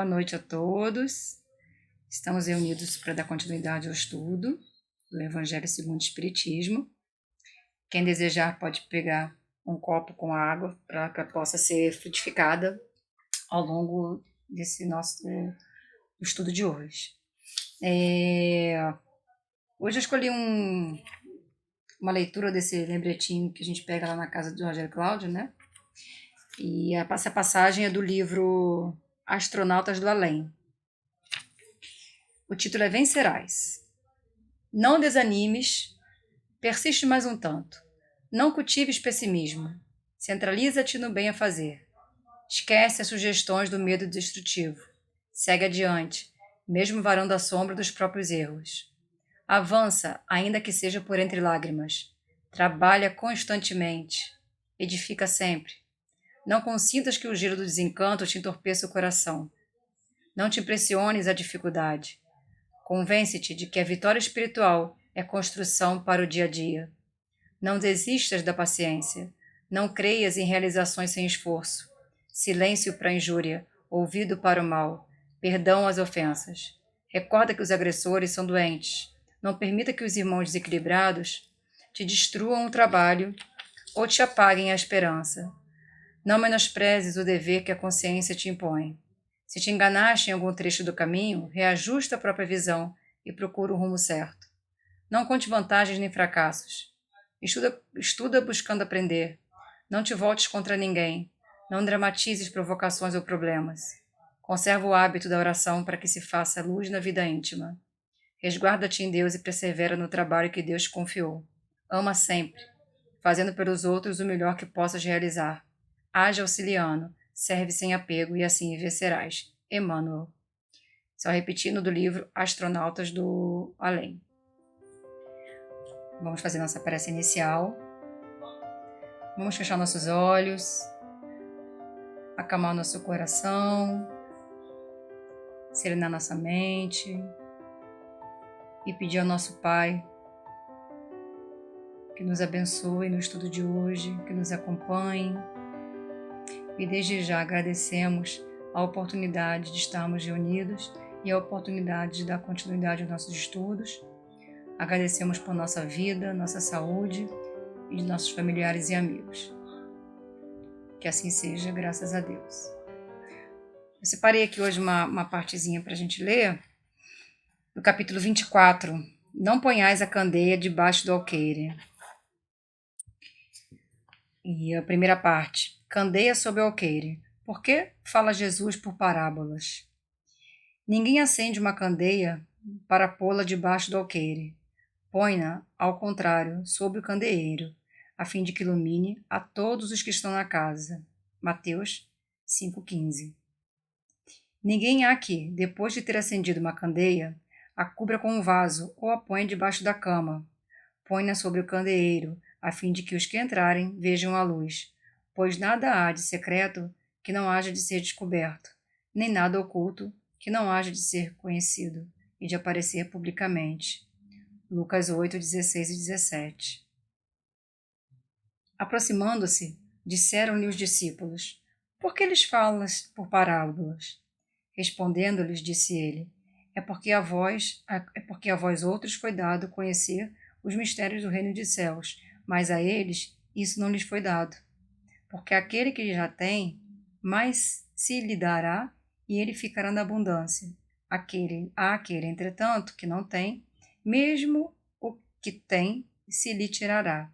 Boa noite a todos. Estamos reunidos para dar continuidade ao estudo do Evangelho segundo o Espiritismo. Quem desejar pode pegar um copo com água para que possa ser frutificada ao longo desse nosso estudo de hoje. Hoje eu escolhi uma leitura desse lembretinho que a gente pega lá na casa do Rogério Cláudio, né? E essa passagem é do livro Astronautas do Além. O título é Vencerás. Não desanimes, persiste mais um tanto. Não cultives pessimismo. Centraliza-te no bem a fazer. Esquece as sugestões do medo destrutivo. Segue adiante, mesmo varando a sombra dos próprios erros. Avança, ainda que seja por entre lágrimas. Trabalha constantemente. Edifica sempre. Não consintas que o giro do desencanto te entorpeça o coração. Não te impressiones a dificuldade. Convence-te de que a vitória espiritual é construção para o dia a dia. Não desistas da paciência. Não creias em realizações sem esforço. Silêncio para a injúria, ouvido para o mal, perdão às ofensas. Recorda que os agressores são doentes. Não permita que os irmãos desequilibrados te destruam o trabalho ou te apaguem a esperança. Não menosprezes o dever que a consciência te impõe. Se te enganaste em algum trecho do caminho, reajusta a própria visão e procura o rumo certo. Não conte vantagens nem fracassos. Estuda buscando aprender. Não te voltes contra ninguém. Não dramatizes provocações ou problemas. Conserva o hábito da oração para que se faça luz na vida íntima. Resguarda-te em Deus e persevera no trabalho que Deus te confiou. Ama sempre, fazendo pelos outros o melhor que possas realizar. Age auxiliando, serve sem apego e assim vencerás. Emmanuel. Só repetindo do livro Astronautas do Além. Vamos fazer nossa prece inicial. Vamos fechar nossos olhos, acalmar nosso coração, serenar nossa mente e pedir ao nosso Pai que nos abençoe no estudo de hoje, que nos acompanhe. E desde já agradecemos a oportunidade de estarmos reunidos e a oportunidade de dar continuidade aos nossos estudos. Agradecemos por nossa vida, nossa saúde e de nossos familiares e amigos. Que assim seja, graças a Deus. Eu separei aqui hoje uma partezinha para a gente ler, do capítulo 24. Não ponhais a candeia debaixo do alqueire. E a primeira parte. Candeia sob o alqueire. Por que fala Jesus por parábolas? Ninguém acende uma candeia para pô-la debaixo do alqueire. Põe-na, ao contrário, sobre o candeeiro, a fim de que ilumine a todos os que estão na casa. Mateus 5,15. Ninguém há que, depois de ter acendido uma candeia, a cubra com um vaso ou a põe debaixo da cama. Põe-na sobre o candeeiro, a fim de que os que entrarem vejam a luz. Pois nada há de secreto que não haja de ser descoberto, nem nada oculto que não haja de ser conhecido e de aparecer publicamente. Lucas 8, 16 e 17. Aproximando-se, disseram-lhe os discípulos: Por que lhes falas por parábolas? Respondendo-lhes, disse ele: É porque a vós outros foi dado conhecer os mistérios do reino dos céus, mas a eles isso não lhes foi dado. Porque aquele que já tem, mais se lhe dará, e ele ficará na abundância. Aquele, entretanto, que não tem, mesmo o que tem, se lhe tirará.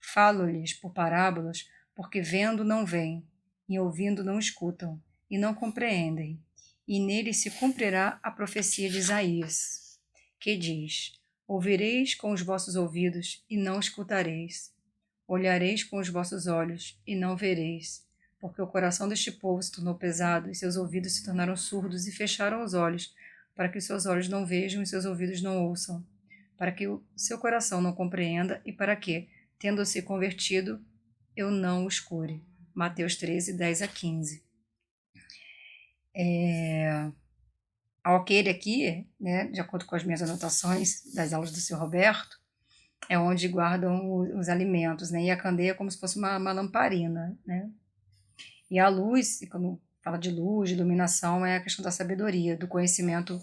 Falo-lhes por parábolas, porque vendo não veem, e ouvindo não escutam, e não compreendem. E neles se cumprirá a profecia de Isaías, que diz: Ouvireis com os vossos ouvidos, e não escutareis. Olhareis com os vossos olhos, e não vereis, porque o coração deste povo se tornou pesado, e seus ouvidos se tornaram surdos, e fecharam os olhos, para que os seus olhos não vejam e seus ouvidos não ouçam, para que o seu coração não compreenda, e para que, tendo-se convertido, eu não os cure. Mateus 13, 10 a 15. Alqueire aqui, né, de acordo com as minhas anotações das aulas do seu Roberto, é onde guardam os alimentos, né? E a candeia é como se fosse uma lamparina, né? E a luz, como fala de luz, de iluminação, é a questão da sabedoria, do conhecimento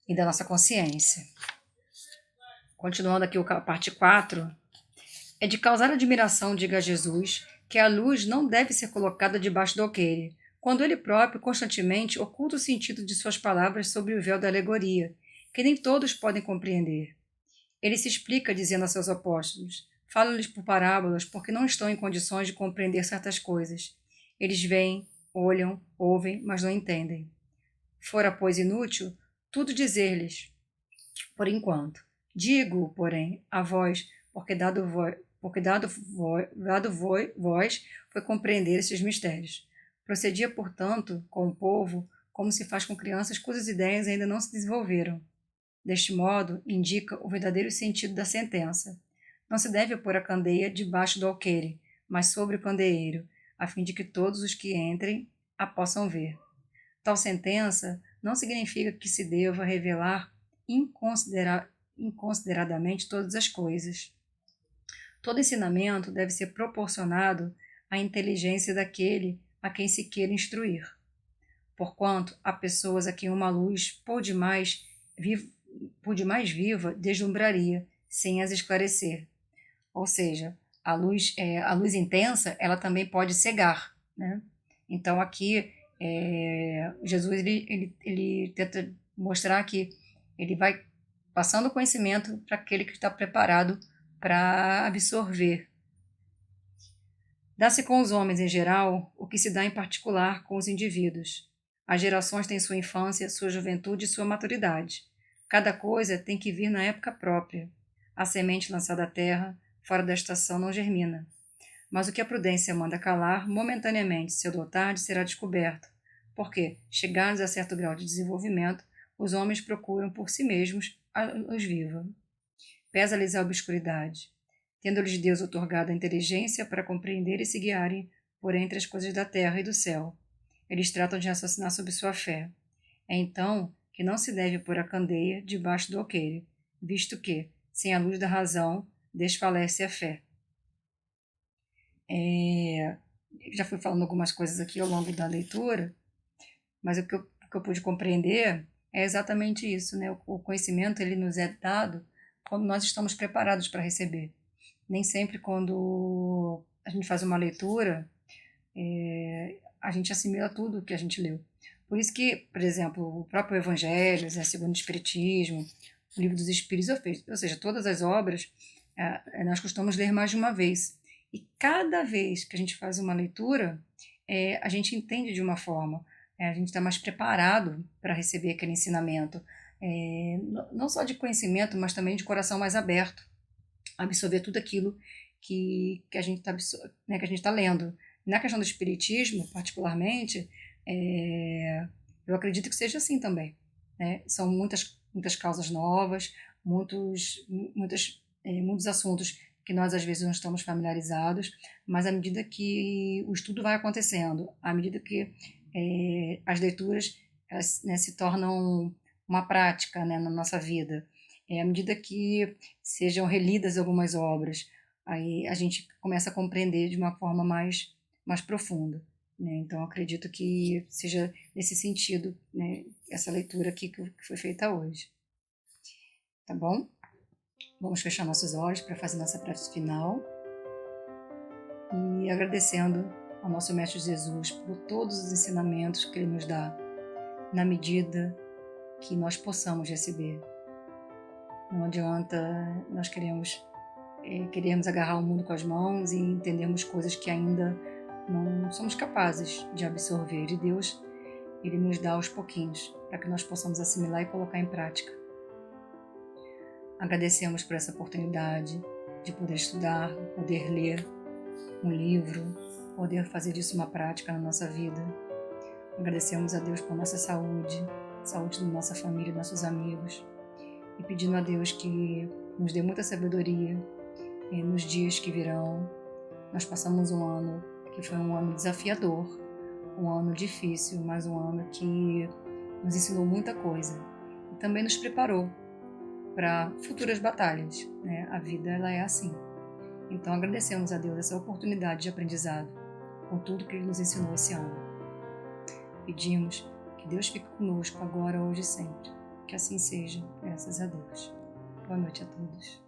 e da nossa consciência. Continuando aqui a parte 4, é de causar admiração, diga Jesus, que a luz não deve ser colocada debaixo do alqueire, quando ele próprio constantemente oculta o sentido de suas palavras sob o véu da alegoria, que nem todos podem compreender. Ele se explica dizendo a seus apóstolos: falam-lhes por parábolas porque não estão em condições de compreender certas coisas. Eles veem, olham, ouvem, mas não entendem. Fora, pois, inútil tudo dizer-lhes, por enquanto. Digo, porém, a vós, porque dado vós foi compreender estes mistérios. Procedia, portanto, com o povo, como se faz com crianças cujas ideias ainda não se desenvolveram. Deste modo, indica o verdadeiro sentido da sentença. Não se deve pôr a candeia debaixo do alqueire, mas sobre o candeeiro, a fim de que todos os que entrem a possam ver. Tal sentença não significa que se deva revelar inconsideradamente todas as coisas. Todo ensinamento deve ser proporcionado à inteligência daquele a quem se queira instruir. Porquanto há pessoas a quem uma luz por demais viva deslumbraria, sem as esclarecer. Ou seja, a luz intensa, ela também pode cegar, né? Então aqui Jesus ele tenta mostrar que ele vai passando o conhecimento para aquele que está preparado para absorver. Dá-se com os homens em geral o que se dá em particular com os indivíduos. As gerações têm sua infância, sua juventude e sua maturidade. Cada coisa tem que vir na época própria. A semente lançada à terra, fora da estação, não germina. Mas o que a prudência manda calar, momentaneamente, cedo ou tarde, será descoberto, porque, chegados a certo grau de desenvolvimento, os homens procuram por si mesmos a luz viva. Pesa-lhes a obscuridade, tendo-lhes Deus outorgado a inteligência para compreender e se guiarem por entre as coisas da terra e do céu. Eles tratam de raciocinar sobre sua fé. É então que não se deve pôr a candeia debaixo do alqueire, visto que, sem a luz da razão, desfalece a fé. Já fui falando algumas coisas aqui ao longo da leitura, mas o que eu pude compreender é exatamente isso, né? O conhecimento ele nos é dado quando nós estamos preparados para receber. Nem sempre quando a gente faz uma leitura, a gente assimila tudo o que a gente leu. Por isso que, por exemplo, o próprio Evangelho, segundo o Espiritismo, o Livro dos Espíritos, ou seja, todas as obras, nós costumamos ler mais de uma vez. E cada vez que a gente faz uma leitura, a gente entende de uma forma, a gente está mais preparado para receber aquele ensinamento, não só de conhecimento, mas também de coração mais aberto, absorver tudo aquilo que a gente está lendo. Na questão do Espiritismo, particularmente, eu acredito que seja assim também, né? São muitas causas novas, muitos assuntos que nós às vezes não estamos familiarizados, mas à medida que o estudo vai acontecendo, à medida que as leituras elas, né, se tornam uma prática, né, na nossa vida, à medida que sejam relidas algumas obras, aí a gente começa a compreender de uma forma mais profunda, né? Então acredito que seja nesse sentido, né, essa leitura aqui que foi feita hoje. Tá bom? Vamos fechar nossos olhos para fazer nossa prece final e agradecendo ao nosso Mestre Jesus por todos os ensinamentos que Ele nos dá, na medida que nós possamos receber. Não adianta nós queremos agarrar o mundo com as mãos e entendermos coisas que ainda não somos capazes de absorver. E Deus, Ele nos dá aos pouquinhos para que nós possamos assimilar e colocar em prática. Agradecemos por essa oportunidade de poder estudar, poder ler um livro, poder fazer disso uma prática na nossa vida. Agradecemos a Deus por nossa saúde da nossa família, nossos amigos, e pedindo a Deus que nos dê muita sabedoria nos dias que virão. Nós passamos um ano que foi um ano desafiador, um ano difícil, mas um ano que nos ensinou muita coisa e também nos preparou para futuras batalhas, né? A vida ela é assim. Então agradecemos a Deus essa oportunidade de aprendizado com tudo que Ele nos ensinou esse ano. Pedimos que Deus fique conosco agora, hoje e sempre. Que assim seja, graças a Deus. Boa noite a todos.